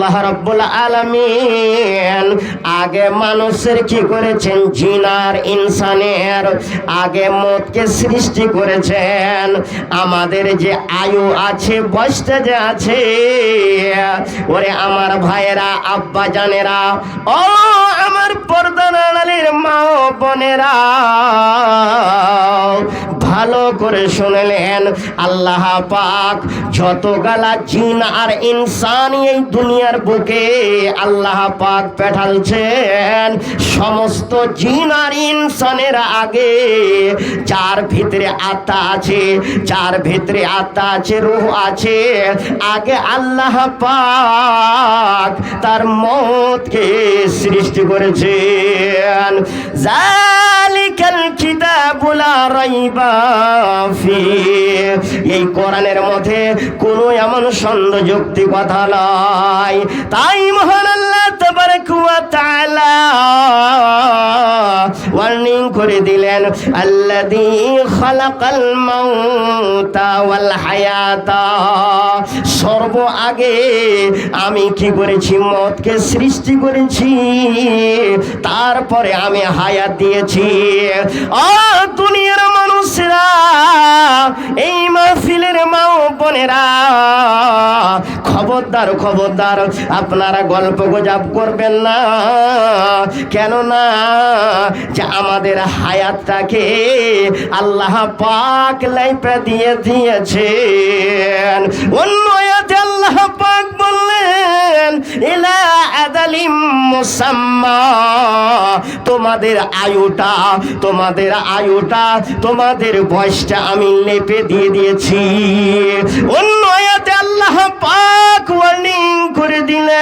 আল্লাহ রাব্বুল আলামিন আগে মানুষের কি করেছেন, জিনার ইনসানের আগে মতকে সৃষ্টি করেছেন। আমাদের যে আয়ু আছে, বয়সটা যে আছে, ওরে আমার ভাইয়েরা, আব্বা জানেরা, ও আমার পর্দার আড়ালের মা ও বোনেরা, ভালো করে শুনলেন, আল্লাহ পাক যতগুলা জিন আর ইনসান এই দুনিয়ার বুকে আল্লাহ পাক পাঠালছেন, সমস্ত জিন আর ইনসানের আগে যার ভিতরে আত্মা আছে, যার ভিতরে আত্মা আছে, রূহ আছে, আগে আল্লাহ পাক তার মতকে সৃষ্টি করেছেন। জালিকাল কিতাবু লা রাইবা ফিহি, এই কোরআনের মধ্যে কোনো এমন সন্দেহযুক্ত কথা নয়। তাই মহান আল্লাহ তাবারাক ওয়া তাআলা ওয়ার্নিং করে দিলেন, আল্লাযী খালাকাল মাউতা ওয়াল হায়াতা, সর্ব আগে আমি কি করেছি, মতকে সৃষ্টি করেছি, তারপরে আমি হায়াত দিয়েছি। ও দুনিয়ার মানুষরা, এই মাহফিলের মা ও বোনেরা, খবরদার খবরদার, আপনারা গল্প গুজব করবেন না, কেননা যে আমাদের হায়াতটাকে আল্লাহ পাক লাইফে দিয়ে দিয়েছেন। অন্য আয়াতে আল্লাহ পাক বললেন, ইলা আদালিম মুসাম্মা, তোমাদের আয়ুটা, তোমাদের আয়ুটা, তোমাদের বয়সটা আমি লেপে দিয়ে দিয়েছি। অন্য আয়াতে আল্লাহ পাক ওয়ার্নিং করে দিলেন,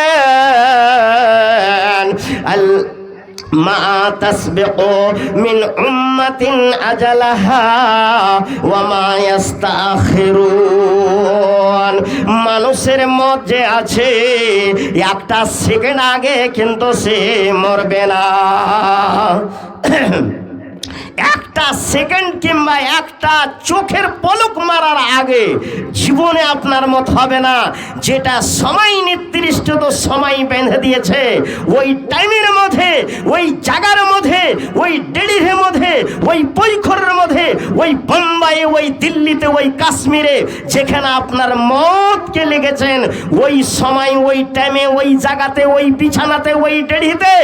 মা তাসবিকু মিন উম্মাতিন আজালাহা ওয়া মা ইস্তাখিরুন, মানুষের মত যে আছে, একটা সেকেন্ড আগে কিন্তু সে মরবে না। একটা সেকেন্ড কিংবা একটা চোখের পলক মারার আগে জীবনে আপনার মত হবে না। যেটা সময় নির্দিষ্ট তো সময় বেঁধে দিয়েছে, ওই টাইমের মধ্যে, ওই জায়গার মধ্যে, ওই ডেলির মধ্যে, ওই পরিখরের মধ্যে, ওই বোম্বাইয়ে, ওই দিল্লিতে, ওই কাশ্মীরে যেখানে আপনার মতকে লেগেছেন, ওই সময়, ওই টাইমে, ওই জায়গাতে, ওই বিছানাতে, ওই ডেলিতে,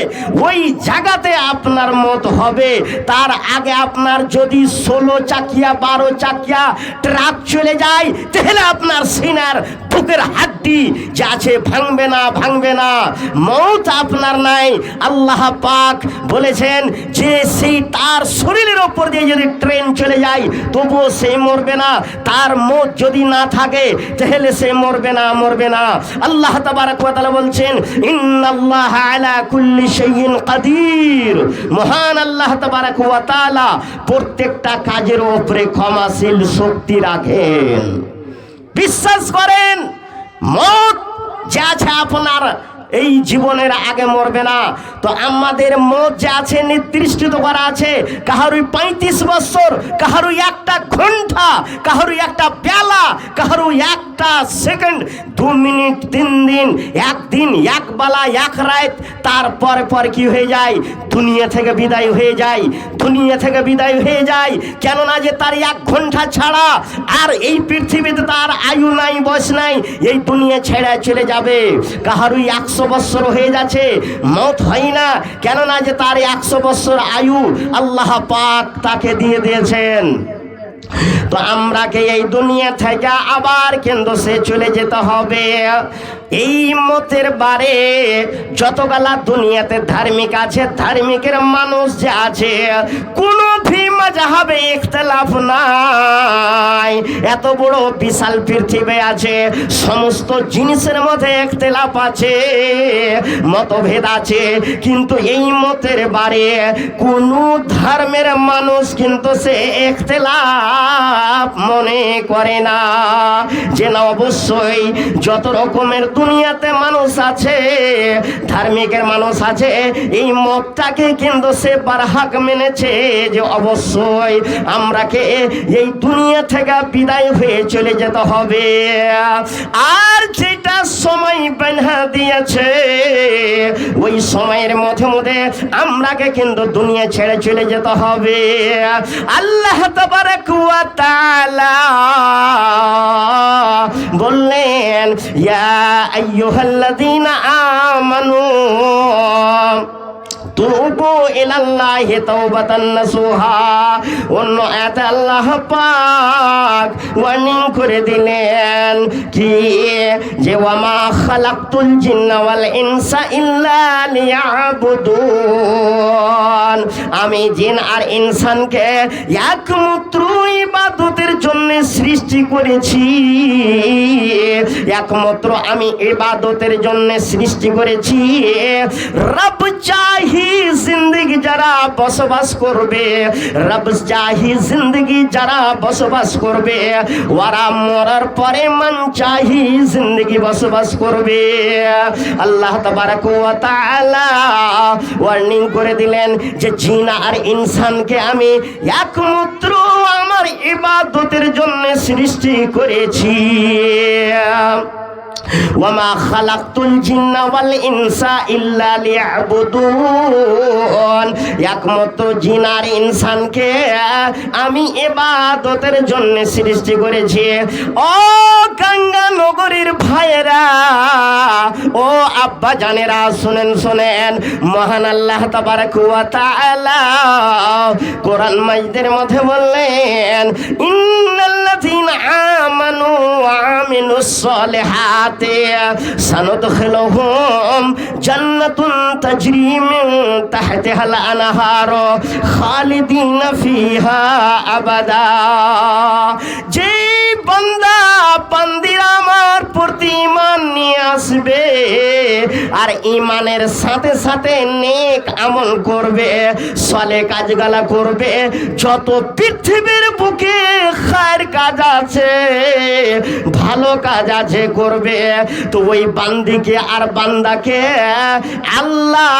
ওই জায়গাতে আপনার মত হবে। তার আগে আপনার যদি 16 চাকিয়া 12 চাকিয়া ট্রাক চলে যায়, তাহলে আপনার সিনার বুকের হাড্ডি যা আছে ভাঙবে না, ভাঙবে না। মৌত আপনার নাই। আল্লাহ পাক বলেছেন যে সেই তার শরীরের ওপর দিয়ে যদি ট্রেন চলে যায় তবুও সে মরবে না। তার মত যদি না থাকে তাহলে সে মরবে না, মরবে না। আল্লাহ তাবারক ওয়া তাআলা বলছেন, ইন্নাল্লাহা আলা কুল্লি শাইইন কাদির, মহান আল্লাহ তাবারক ওয়া তাআলা প্রত্যেকটা কাজের উপরে ক্ষমাশীল শক্তি রাখেন। বিশ্বাস করেন, মত যে আছে আপনার এই জীবনের আগে মরবে না। তো আমাদের মত যে আছে নির্দিষ্ট করা আছে, কাহারুই 35 বছর, কাহারুই একটা ঘন্টা, কাহারুই একটা বেলা, কাহারুই একটা সেকেন্ড, 2 মিনিট, 3 দিন, 1 দিন, 1 বেলা, 1 রাত, তারপর পর কি হয়ে যায়, দুনিয়া থেকে বিদায় হয়ে যায়, দুনিয়া থেকে বিদায় হয়ে যায়। কেননা যে তার 1 ঘন্টা ছাড়া আর এই পৃথিবীতে তার আয়ু নাই, বয়স নাই, এই দুনিয়া ছেড়ে চলে যাবে। কাহারুই 100 বছর হয়ে যাচ্ছে, মত হয় না, কেননা যে তার 100 বছর আয়ু আল্লাহ পাক তাকে দিয়ে দিয়েছেন। তো আমরাকে এই দুনিয়া থেকে আবার কিন্তু সে চলে যেতে হবে। এই মতের বারে যতগুলা দুনিয়াতে ধার্মিক আছে, ধার্মিকের মানুষ যে আছে, কোনো মাযহাবে ইখতিলাফ নাই। এত বড় বিশাল পৃথিবী আছে, সমস্ত জিনিসের মধ্যে ইখতিলাফ আছে, মতভেদ আছে, কিন্তু এই মতের বারে কোনো ধর্মের মানুষ কিন্তু সে ইখতিলাফ মনে করে না। যে না, অবশ্যই যত রকমের দুনিয়াতে মানুষ আছে, ধার্মিকের মানুষ আছে, এই মতটাকে কিন্তু সে বারহাক মেনেছে যে অবশ্যই আমরাকে এই দুনিয়া থেকে বিদায় হয়ে চলে যেতে হবে। আর যেটা সময় বাঁধা দিয়েছে ওই সময়ের মধ্যে মধ্যে আমরাকে কিন্তু দুনিয়া ছেড়ে চলে যেতে হবে। আল্লাহ তাবারাক ওয়া তাআলা বললেন, ইয়া আইয়ুহাল্লাযীনা আমানু তুবু ইলাল্লাহি তাওবাতান নাসুহা। অন্য আয়াতে আল্লাহ পাক ওয়ার্নিং করে দিলেন কি, যে ওয়ামা খালাকতুল জিন্না ওয়াল ইনসা ইল্লা লিয়াবুদুন, আমি জিন আর ইনসানকে একমাত্র ইবাদতের জন্য সৃষ্টি করেছি, একমাত্র আমি ইবাদতের জন্য সৃষ্টি করেছি। রব চাহি জিন্দগি যারা বসবাস করবে, রব চাহি জিন্দগি যারা বসবাস করবে, ওরা মরার পরে মান চাহি জিন্দগি বসবাস করবে। আল্লাহ তাবারাক ওয়া তাআলা ওয়ার্নিং করে দিলেন যে জিন আর ইনসানকে আমি একমাত্র আমার ইবাদতের জন্য সৃষ্টি করেছি। ওয়ামা খালাকতুল জিন্না ওয়াল ইনসা ইল্লা লিয়াবুদুন, একমাত্র জিন আর ইনসানকে আমি ইবাদতের জন্য সৃষ্টি করেছি। ও গঙ্গা নগরীর ভাইয়েরা, ও আব্বা জানেরা, শুনেন শুনেন, মহান আল্লাহ তাবারাক ওয়া তাআলা কোরআন মাজিদের মধ্যে বললেন, ইন্নাল্লাযীনা আমানু ওয়া আমিলুস সালিহাতি সানুদখিলুহুম জান্নাতুন তাজরি মিন তাহতিহাল আনহার খালিদিনা ফিহা আবাদা। যে বান্দা বান্দিরা আমার প্রতি ঈমান নিয়ে আসবে আর ঈমানের সাথে সাথে নেক আমল করবে, সালেহ কাজগালা করবে, যত পৃথিবীর বুকে খায়ের কাজ আছে, ভালো কাজ আছে করবে, তো ওই বান্দিকে আর বান্দাকে আল্লাহ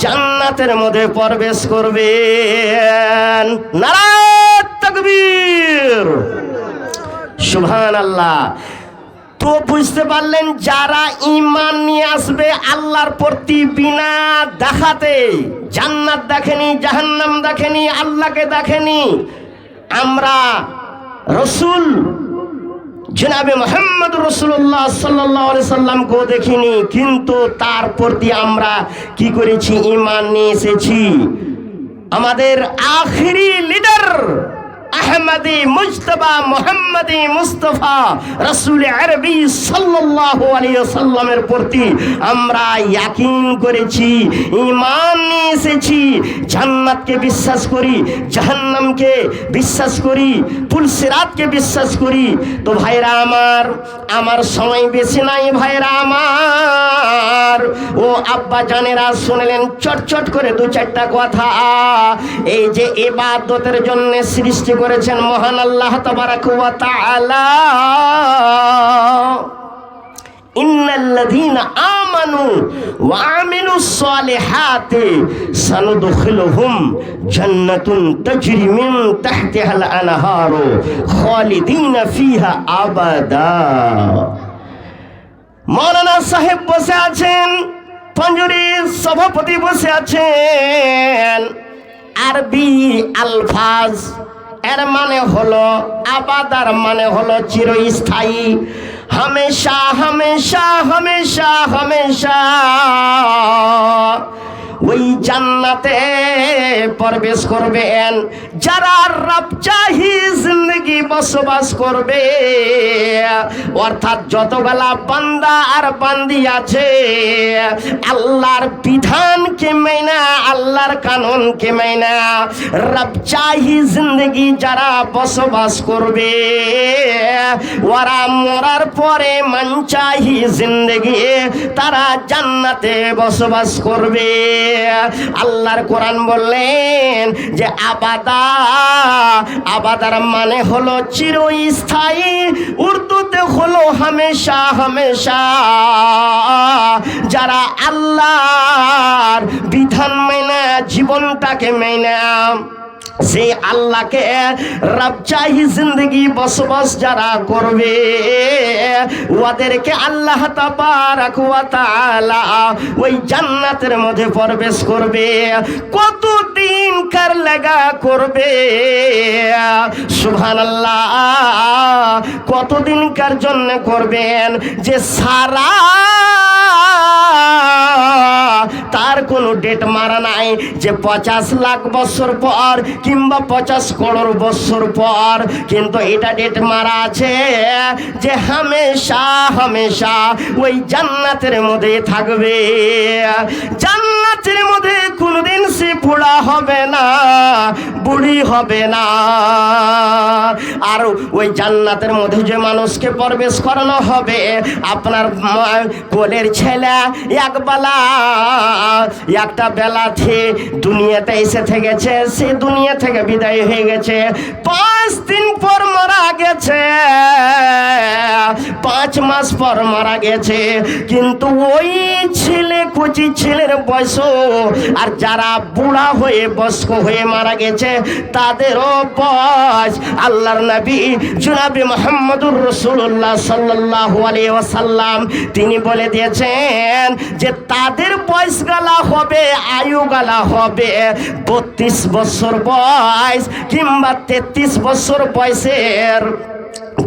জান্নাতের মধ্যে প্রবেশ করবেন। নারায়ে তাকবীর, সুবহানাল্লাহ। তো বুঝতে পারলেন, যারা ঈমান নিয়ে আসবে আল্লাহর প্রতি বিনা দেখাতে, জান্নাত দেখেনি, জাহান্নাম দেখেনি, আল্লাহকে দেখেনি, আমরা রসুল জনাবে মুহাম্মদ রাসূলুল্লাহ সাল্লাল্লাহু আলাইহি সাল্লামকেও দেখিনি, কিন্তু তার প্রতি আমরা কি করেছি? ঈমান নিয়ে এসেছি। আমাদের আখিরি লিডার আহমদি মুজতবা মুহাম্মদি মুস্তাফা রাসূল আরবি সাল্লাল্লাহু আলাইহি ওয়াসাল্লামের প্রতি আমরা ইয়াকিন করেছি, ঈমান নিয়ে এসেছি। জান্নাতকে বিশ্বাস করি, জাহান্নামকে বিশ্বাস করি, পুলসিরাতকে বিশ্বাস করি। তো ভাইরা আমার সময় বেশি নাই, ভাইরা আমার, ও আব্বা জানেরা, শুনলেন চটচট করে দু চারটা কথা। এই যে ইবাদতের জন্য সৃষ্টি করেছেন মহান আল্লাহ তাবারাক ওয়া তাআলা, ইন্নাল্লাযীনা আমানু ওয়া আমিলুস সালিহাতি সানুদখিলুহুম জান্নাতুন তাজরি মিন তাহতিহাল আনহারু খালিদিনা ফিহা আবাদা। মাওলানা সাহেব বসে আছেন, পঞ্জুরির সভাপতি বসে আছেন। আরবি আলফাজ, এর মানে হলো আবাদার মানে হলো চিরস্থায়ী, हमेशा हमेशा हमेशा हमेशा ওই জান্নাতে প্রবেশ করবেন যারা রব চাহি জিন্দগি বসবাস করবে। অর্থাৎ যতগুলা বান্দা আর বান্দি আছে আল্লাহর বিধানকে মেনে, আল্লাহর কানুনকে মেনে রব চাহি জিন্দগি যারা বসবাস করবে, ওরা মরার পরে মান চাহি জিন্দগি তারা জান্নাতে বসবাস করবে। আল্লাহর কোরআন বললেন যে আবাদার মানে হলো চিরস্থায়ী, উর্দুতে হলো হামেশা হামেশা। যারা আল্লাহর বিধান মেনে জীবনটাকে মেনে সেই আল্লাহকে রবচাহি জিন্দগি বসবাস যারা করবে ওদেরকে আল্লাহ তাবারক ওয়া তাআলা ওই জান্নাতের মধ্যে প্রবেশ করবে। কতদিন কার লাগা করবে? সুবহানাল্লাহ। কতদিন কার জন্য করবেন? যে সারা তার কোনো ডেট মারা নাই যে 50 লাখ বছর পর কিংবা 50 করোড় বছর পর, কিন্তু এটা ডেট মারা আছে যে হামেশা হামেশা ওই জান্নাতের মধ্যে থাকবে। জান্নাতের মধ্যে কোনোদিন সে বুড়া হবে না, বুড়ি হবে না। আর ওই জান্নাতের মধ্যে যে মানুষকে প্রবেশ করানো হবে, আপনার কোলের ছেলে একবেলা একটা বেলাতে দুনিয়াতে এসে থেকেছে, সে দুনিয়া থেকে বিদায় হয়ে গেছে, 5 দিন পর মারা গেছে, 5 মাস পর মারা গেছে। কিন্তু ওই ছেলে কচি ছেলের বয়স আর যারা বুড়া হয়ে বয়স্ক হয়ে মারা গেছে তাদেরও বয়স আল্লাহর নবী জনাবে মুহাম্মদুর রাসূলুল্লাহ সাল্লাল্লাহু আলাইহি ওয়াসাল্লাম তিনি বলে দিয়েছেন যে তাদের বয়স গালা হবে, আয়ু গালা হবে 32 বছর বয়স কিংবা 33 বছর বয়সের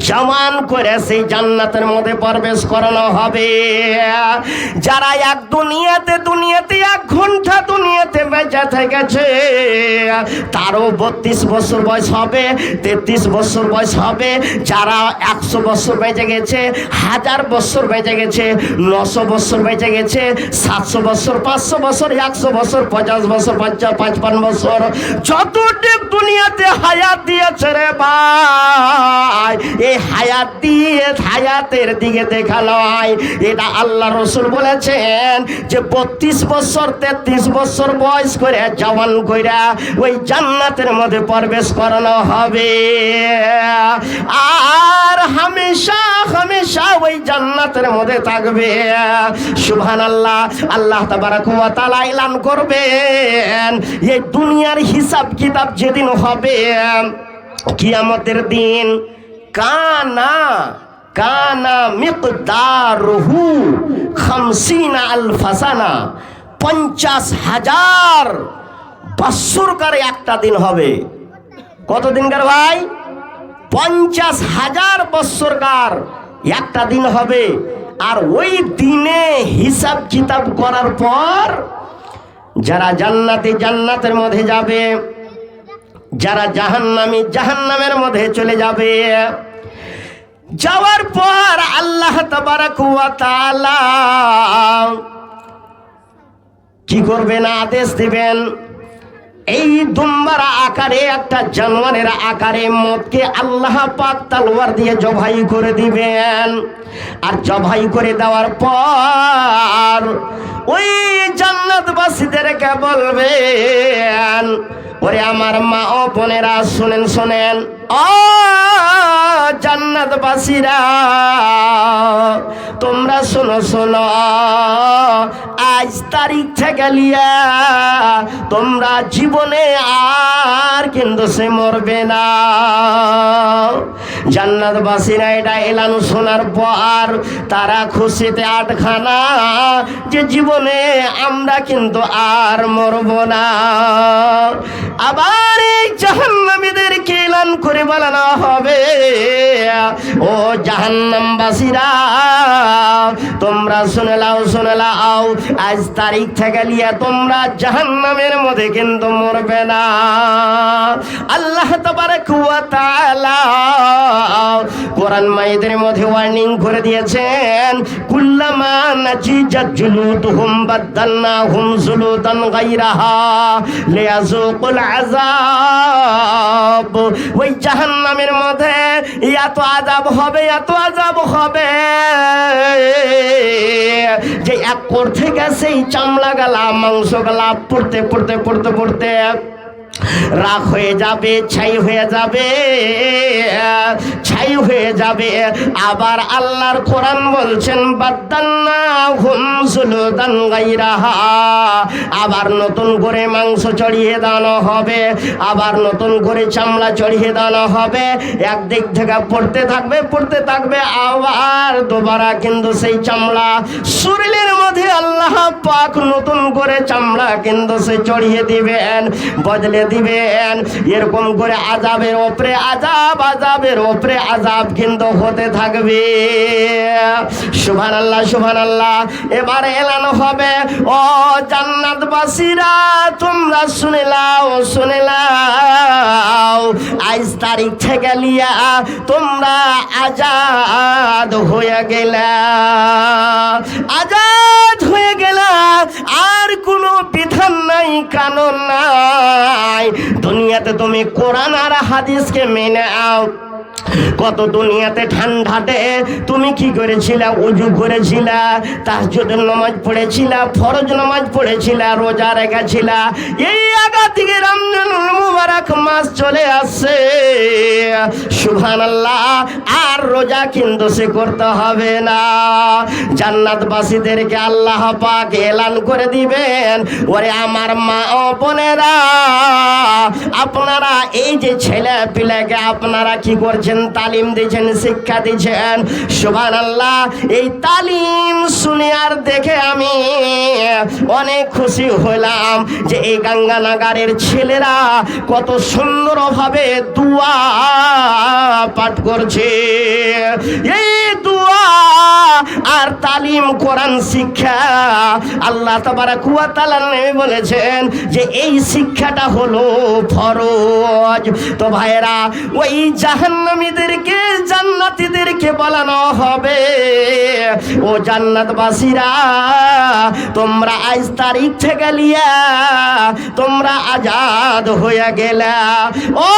জওয়ান করে সেই জান্নাতের মধ্যে প্রবেশ করানো হবে। যারা এক দুনিয়াতে 1 ঘন্টা দুনিয়াতে বেঁচে থেকেছে তারও 32 বছর বয়স হবে, 33 বছর বয়স হবে। যারা 100 বছর বেঁচে গেছে, 1000 বছর বেঁচে গেছে, 900 বছর বেঁচে গেছে, 700 বছর, 500 বছর, 100 বছর, 50 বছর, 55 বছর, যতটুক দুনিয়াতে হায়াত দিয়েছে রে ভাই, এই হায়াত দিয়ে হায়াতের দিকে দেখা নয়। এটা আল্লাহ রসুল বলেছেন যে 32 বছর 33 বছর বয়স করে জওয়ান কইরা ওই জান্নাতের মধ্যে প্রবেশ করানো হবে। আর হামেশা হামেশা ওই জান্নাতের মধ্যে থাকবে। সুবহানাল্লাহ। আল্লাহ তাবারক ওয়া তাআলা এলান করবেন এই দুনিয়ার হিসাব কিতাব যেদিন হবে কিয়ামতের দিন, কানা কানা মিকদারুহু 50 আলফ সানা, 50,000 বৎসরকার একটা দিন হবে। কত দিনকার ভাই? 50,000 বৎসরকার একটা দিন হবে। আর ওই দিনে হিসাব কিতাব করার পর যারা জান্নাতি জান্নাতের মধ্যে যাবে, যারা জাহান্নামী জাহান্নামের মধ্যে চলে যাবে। যাওয়ার পর আল্লাহ তাবারক ওয়া তাআলা কি করবেন? আদেশ দিবেন এই দুম্বার আকারে একটা জানোয়ারের আকারে মদকে আল্লাহ পাক তলোয়ার দিয়ে জবাই করে দিবেন। আর জবাই করে দেওয়ার পর ওই জান্নাতবাসীদেরকে বলবেন, ওরে আমার মা ও বোনেরা শুনেন শুনেন, ও জান্নাতবাসীরা তোমরা শোনো শোনো, আজ তারিখ থেকে লিয়া তোমরা জীবনে আর কিন্তু সে মরবে না। জান্নাতবাসীরা এটা এলান শোনার পর তারা খুশিতে আটখানা যে জীবনে আমরা কিন্তু আর মরব না। আবার এই জাহান্নামীদেরকে এলান করে বলানো হবে, ও জাহান্নামবাসীরা তোমরা শুনে লাও শুনে লাও, আজ তারিখ থেকে লিয়া তোমরা জাহান্নামের মধ্যে কিন্তু মরবে না। আল্লাহ তাবারক ওয়া তাআলা কোরআন মাজিদের মধ্যে ওয়ার্নিং করে দিয়েছেন, কুল্লামা নাজিজাত জুলুদুহুম বাদদালনাহুম জুলুদান গায়রাহা লিয়াযুকুল আযাব। ওই জাহান্নামের মধ্যে এত আযাব হবে, এত আযাব হবে যে এক কোর থেকে সেই চামড়া গালা মাংস গালা পড়তে পড়তে পড়তে পড়তে রাখ হয়ে যাবে, ছাই হয়ে যাবে, ছাই হয়ে যাবে। আবার আল্লাহর কোরআন বলছেন বাদ্দালনাহুম জুলুদান গায়রাহা, আবার নতুন করে মাংস চড়িয়ে দেওয়া হবে, আবার নতুন করে চামড়া চড়িয়ে দেওয়া হবে। একদিক থেকে পড়তে থাকবে পড়তে থাকবে, আবার দুবারা কিন্তু সেই চামড়া শরীরের মধ্যে আল্লাহ পাক নতুন করে চামড়া কিন্তু সে চড়িয়ে দিবেন, বদলে দিবেন। এরকম করে আযাবের ওপরে আযাব, আযাবের ওপরে আযাব কিন্তু হতে থাকবে। সুবহানাল্লাহ, সুবহানাল্লাহ। এবার এলান হবে, ও জান্নাতবাসীরা তোমরা শুনে নাও, শুনে নাও, আজ তারিখ থেকে লিয়া তোমরা আজাদ হয়ে গেলা, আজাদ হয়ে গেলা। আর কোনো বিধান নাই, কানুন নাই। দুনিয়াতে তুমি কোরআন আর হাদিসকে মেনে নাও। কত দুনিয়াতে ঠান্ডাতে তুমি কি করেছিলা? ওযু করেছিলা, তাহাজ্জুদের নামাজ পড়েছিলা, ফরজ নামাজ পড়েছিলা, রোজা রেখেছিলা। এই আগা থেকে রমজানুল মুবারক মাস চলে আসছে, সুবহানাল্লাহ। আর রোজা কিন্তু সে করতে হবে না। জান্নাতবাসীদেরকে আল্লাহ পাক এলান করে দিবেন, ওরে আমার মা ও বোনেরা, আপনারা এই যে ছেলে পিলাকে আপনারা কি করছেন? তালিম দিয়েছেন, শিক্ষা দিয়েছেন, সুবহানাল্লাহ। এই তালিম শুনে আর দেখে আমি অনেক খুশি হলাম যে এই গঙ্গানগরের ছেলেরা কত সুন্দরভাবে দুয়া পাঠ করছে। এই দুয়া আর তালিম, কোরআন শিক্ষা, আল্লাহ তাবারাক ওয়া তাআলা বলেছেন যে এই শিক্ষাটা হলো ফরজ। তো ভাইরা, ওই জাহান্নামীদেরকে জান্নাতীদেরকে বলানো হবে, ও জান্নাতবাসীরা তোমরা আজ তারিখ থেকে লিয়া তোমরা আজাদ হয়ে গেলা। ও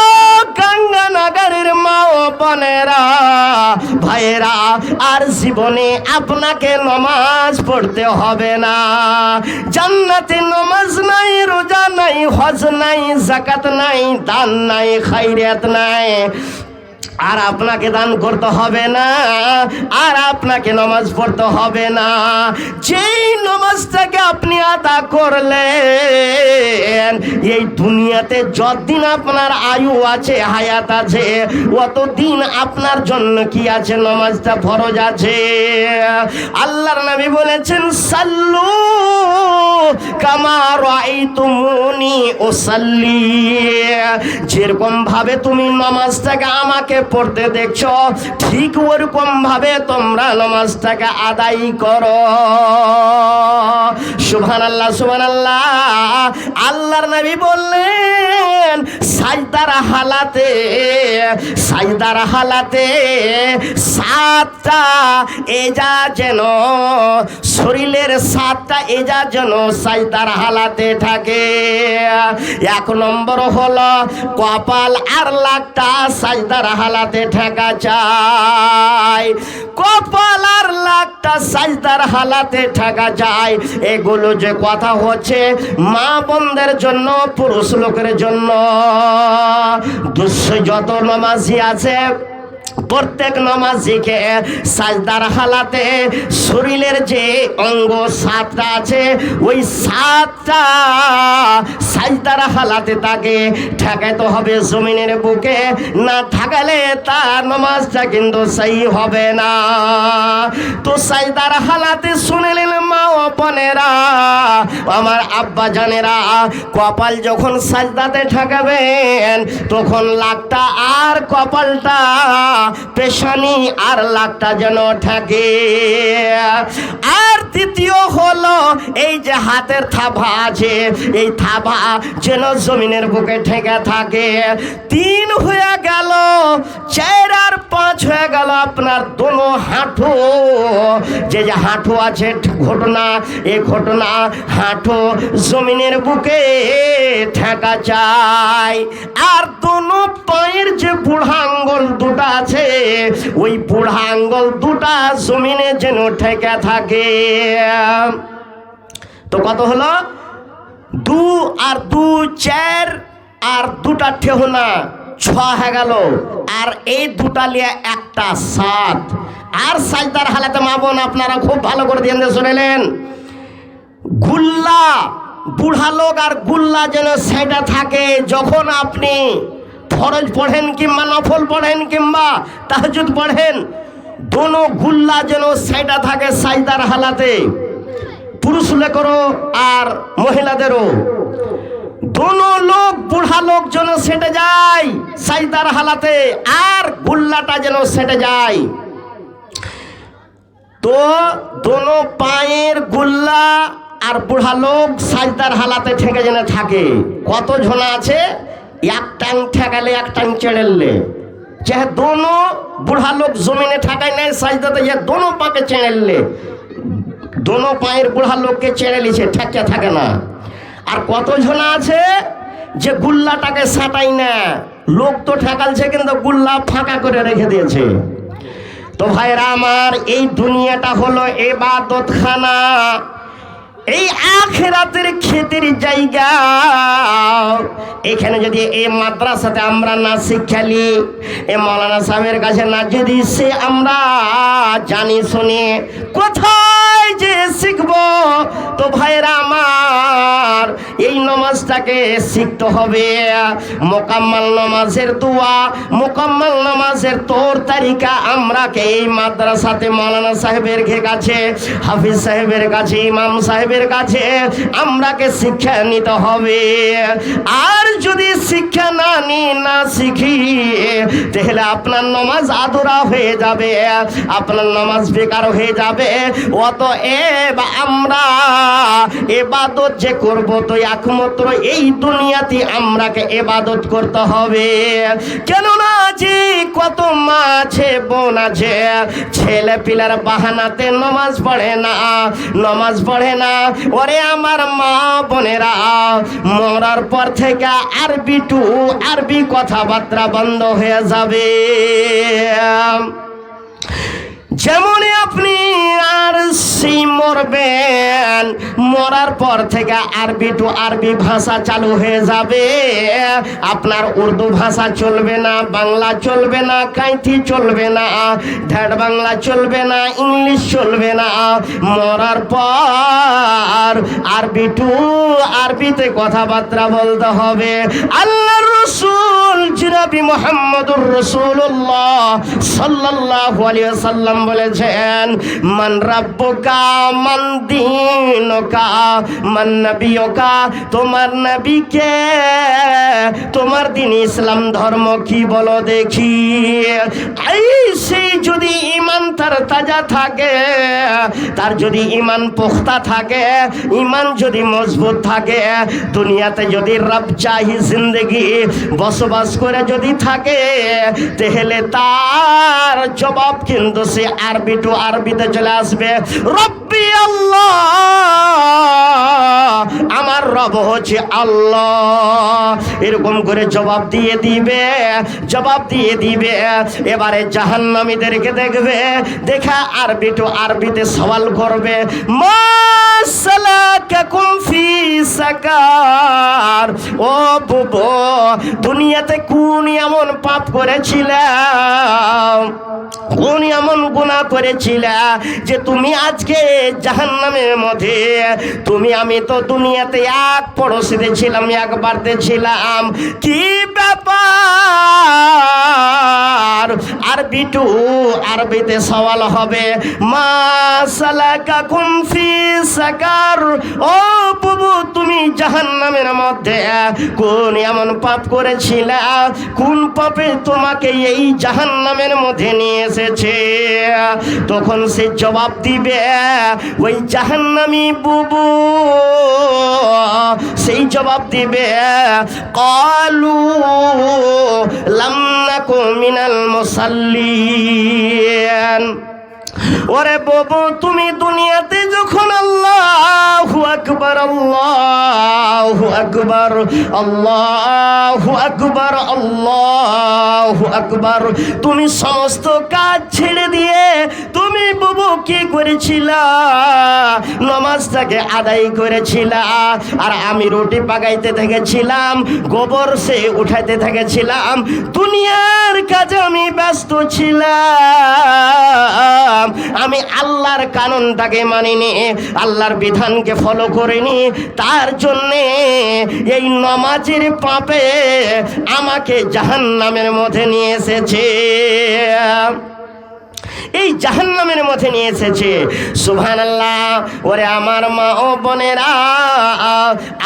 গঙ্গানগরের মা ও বোনেরা, ভাইয়েরা, আর জীবনে আপনাকে নামাজ পড়তে হবে না। জান্নাতে নামাজ নাই, রোজা নাই, হজ নাই, যাকাত নাই, দান নাই, খায়রাত নাই। আর আপনাকে দান করতে হবে না, আর আপনাকে নামাজ পড়তে হবে না। যেই নামাজটাকে আপনি আদা করলেন, এই দুনিয়াতে যতদিন আপনার আয়ু আছে, হায়াত আছে, অতদিন আপনার জন্য কি আছে? নামাজটা ফরজ আছে। আল্লাহর নবী বলেছেন, সাল্লু কামা রাআইতুমুনি উসাল্লি, যেরকম ভাবে তুমি নামাজটাকে আমাকে পড়তে দেখছো, ঠিক ওরকম ভাবে তোমরা নামাজটাকে আদায় করো। সুবহানাল্লাহ, সুবহানাল্লাহ। আল্লাহর নবী বললেন, সাজদার হালাতে, সাজদার হালাতে 7টা এজা যেন, শরীরের 7টা এজা যেন সাজদার হালাতে থাকে। 1 নম্বর হলো কপাল আর লাকটা সাজদার হালাতে ঠেকা চাই, কপাল আর লাকটা সাজদার হালাতে ঠেকা যায়। এগুলো যে কথা হচ্ছে মা বোনদের জন্য, পুরুষ লোকের জন্য। যত নামাজি আছে প্রত্যেক নামাজিকে সাজদার হালাতে শরীরের যে অঙ্গ 7টা আছে, ওই 7টা সাজদার হালাতে তাকে ঠেকাইতে হবে জমিনের বুকে, না ঠেকালে তার নামাজটা কিন্তু সহি হবে না। তো সাজদার হালাতে শুনলেন মা ও বোনেরা, আমার আব্বা জানেরা, কপাল যখন সাজদাতে ঠেকাবেন তখন লাকটা আর কপালটা, পেশানি আর লাকটা যেন থাকে। আর দ্বিতীয় হলো এই যে হাতের থাবা আছে, এই থাবা যেন জমিনের বুকে ঠেকে থাকে। 3 হয়ে গেল, 4 আর 5 হয়ে গেল আপনার দোনো হাঁটু, যে যে হাঁটু আছে ঘটনা, এই ঘটনা হাঁটু জমিনের বুকে ঠেকা চাই। আর দোনো পায়ের যে বুড়া আঙ্গুল দুটো আছে, ওই বুড়া আঙ্গুল দুটা জমিনে যেন ঠেকে থাকে। তো কত হলো? 2 আর 2 4, আর দুটা ঠেহুনা 6 হয়ে গেল, আর এই দুটা লিয়ে একটা 7। আর সাজদার হালাতে মা বোন আপনারা খুব ভালো করে ধ্যান দিয়ে শুনেলেন, গুল্লা বুড়া লোক আর গুল্লা যেন সেটা থাকে যখন আপনি ফরজ পড়েন কিংবা নফল পড়েন কিংবা তাহাজ্জুদ পড়েন, দোনো গুল্লা যেন সেটা থাকে সাজদার হালাতে, পুরুষ লোকেরও আর মহিলাদেরও। দোনো লোক বুড়া লোক যেন সেটে যায় সাজদার হালাতে, আর গুল্লাটা যেন সেটে যায়। তো দোনো পায়ের গুল্লা আর বুড়া লোক সাজদার হালাতে ঠেকে যেন থাকে। কত ঝোলা আছে, এক টাং ঠেকালে এক টাং চেড়েললে, চাহে দোনো বুড়া লোক জমিনে ঠেকায় নেয় সাজদাতে, যে দোনো পাকে চেড়েললে, দোনো পায়ের বুড়া লোককে চেড়ে লিছে, ঠেকে থাকে না। আর কত ঝোলা আছে যে গুল্লাটাকে সাঁটাই না, লোক তো ঠেকালছে কিন্তু গুল্লা ফাঁকা করে রেখে দিয়েছে। তো ভাইরা আমার, এই দুনিয়াটা হলো ইবাদতখানা, এই আখিরাতের ক্ষেতের জায়গা। এখানে যদি এই মাদ্রাসাতে আমরা না শিক্ষালি, এ মৌলানা সাহেবের কাছে না যদি সে আমরা জানি শুনে কোথায় যে শিখবো, তো ভাইরা আমার এই নামাজটাকে শিখতে হবে। মোকাম্মল নামাজের দোয়া, মোকাম্মল নামাজের তোর তারিকা আমরাকে এই মাদ্রাসাতে মৌলানা সাহেবের কাছে, হাফিজ সাহেবের কাছে, ইমাম সাহেবের কাছে আমরাকে শিক্ষা নিতে হবে। আর যদি শিক্ষা না নি, না শিখি, তাহলে আপনার নামাজ আধুরা হয়ে যাবে, আপনার নামাজ বেকার হয়ে যাবে। অতএব আমরা ইবাদত যে করব, তো একমাত্র এই দুনিয়াতে আমরাকে ইবাদত করতে হবে। কেননা যে কত মা আছে, বোন আছে, ছেলে পিলার বাহানাতে নামাজ পড়ে না, নামাজ পড়ে না। ওরে আমার মা বোনেরা, মরার পর থেকে আরবি কথাবার্তা বন্ধ হয়ে যাবে। যেমন আপনি আর সেই মরবেন, মরার পর থেকে আরবি ভাষা চালু হয়ে যাবে। আপনার উর্দু ভাষা চলবে না, বাংলা চলবে না, কাইথি চলবে না, ঢেড় বাংলা চলবে না, ইংলিশ চলবে না। মরার পর আরবিতে কথাবার্তা বলতে হবে। আল্লাহর রাসূল জনাবি মুহাম্মদুর রাসূলুল্লাহ সাল্লাল্লাহু আলাইহি ওয়াসাল্লাম বলেছেন, মান রাব্বুকা মান দীনুকা মান নবিয়ুকা, তোমার নবীকে, তোমার দিন ইসলাম ধর্ম কি বলো দেখি। এই সেই যদি ঈমান তার তাজা থাকে, তার যদি ঈমান পুখতা থাকে, ঈমান যদি মজবুত থাকে, দুনিয়াতে যদি রব চাহি জিন্দেগি বসবাস করে যদি থাকে, তাহলে তার জবাব কিন্তু সে আরবিতে চলে আসবে। রব্বি আল্লাহ, আমার রব হচ্ছে আল্লাহ, এরকম করে জবাব দিয়ে দিবে। এবারে জাহান্নামীদেরকে দেখবে, দেখা আরবিতে সওয়াল করবে, মা সালাকাকুম ফি সাকার, ও বুবু দুনিয়াতে কোন এমন পাপ করেছিলাম, কোন এমন গুনাহ করেছিলা যে তুমি আজকে জাহান্নামের মধ্যে। আমি তো দুনিয়াতে এক পড়োশিতে ছিলাম, এক বাড়িতে ছিলাম, কি ব্যাপার? আরবিতে সওয়াল হবে, মা সালাকাকুম ফি সাকার, ও বুবু তুমি জাহান্নামের মধ্যে কোন এমন পাপ করেছিলা, কোন পাপে তোমাকে এই জাহান্নামের মধ্যে নিয়ে এসেছে? তখন সে জবাব দিবে, ওই জাহান্নামী বুবু সেই জবাব দিবে, ক্বালু লাম নাকু মিনাল মুসাল্লিন। ওরে বাবু তুমি দুনিয়াতে যখন আল্লাহু আকবার আকবার, আল্লাহু আকবার, আল্লাহু আকবার। তুমি সমস্ত কাজ ছেড়ে দিয়ে তুমি বাবু কি করেছিলা? নামাজটাকে আদায় করেছিলা। আর আমি রুটি পাকাইতে থেকেছিলাম, গোবর সে উঠাইতে থেকেছিলাম, দুনিয়ার কাজে আমি ব্যস্ত ছিলাম। আমি আল্লাহর কানুনটাকে মানিনি, আল্লাহর বিধানকে ফলো করিনি। তার জন্যে এই নামাজের পাপে আমাকে জাহান্নামের মধ্যে নিয়ে এসেছে, এই জাহান্নামের মধ্যে নিয়ে এসেছে। সুবহানাল্লাহ। ওরে আমার মা ও বোনেরা,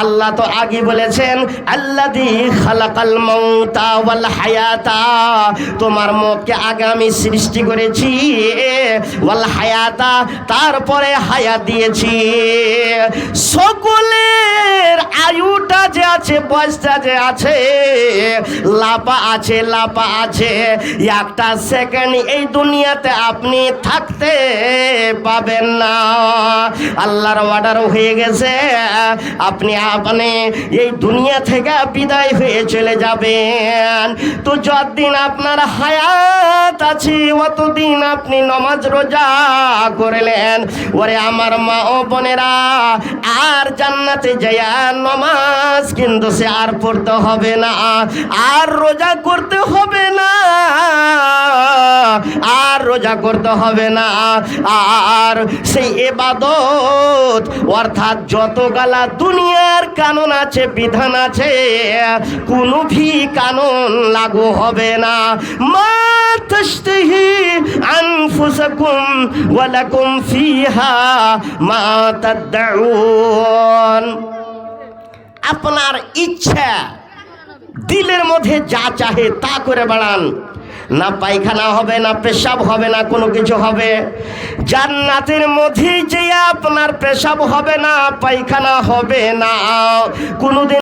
আল্লাহ তো আগে বলেছেন আল্লাযী খালাকাল মাউতা ওয়াল হায়াতা, তোমার মুখকে আগে আমি সৃষ্টি করেছি, ওয়াল হায়াতা, তারপরে হায়াত দিয়েছি। সকলের আয়ুটা যে আছে, বয়সটা যে আছে, লাপা আছে, লাপা আছে। একটা সেকেন্ড এই দুনিয়াতে আপনি থাকতে পাবেন না। আল্লাহর অর্ডার হয়ে গেছে, আপনি এই দুনিয়া থেকে বিদায় হয়ে চলে যাবেন। তো যতদিন আপনার হায়াত আছে অতদিন আপনি নামাজ রোজা করলেন। ওরে আমার মা ও বোনেরা, আর জান্নাতে যাইয়া নামাজ কিন্তু সে আর পড়তে হবে না, আর রোজা করতে হবে না, আর রোজা করতে হবে না। আর সেই ইবাদত অর্থাৎ যতগুলা দুনিয়ার কানুন আছে, বিধান আছে, কোনো ভি কানুন লাগু হবে না। মা তাশতাহি আনফুসাকুম ওয়া লাকুম ফিহা মা তাদউন। আপনার ইচ্ছা দিলের মধ্যে যা চাহে তা করে বেড়ান, না পায়খানা হবে, না পেশাব হবে, না কোনো কিছু হবে। জান্নাতের মধ্যে যে আপনার পেশাব হবে না, পায়খানা হবে না, কোনোদিন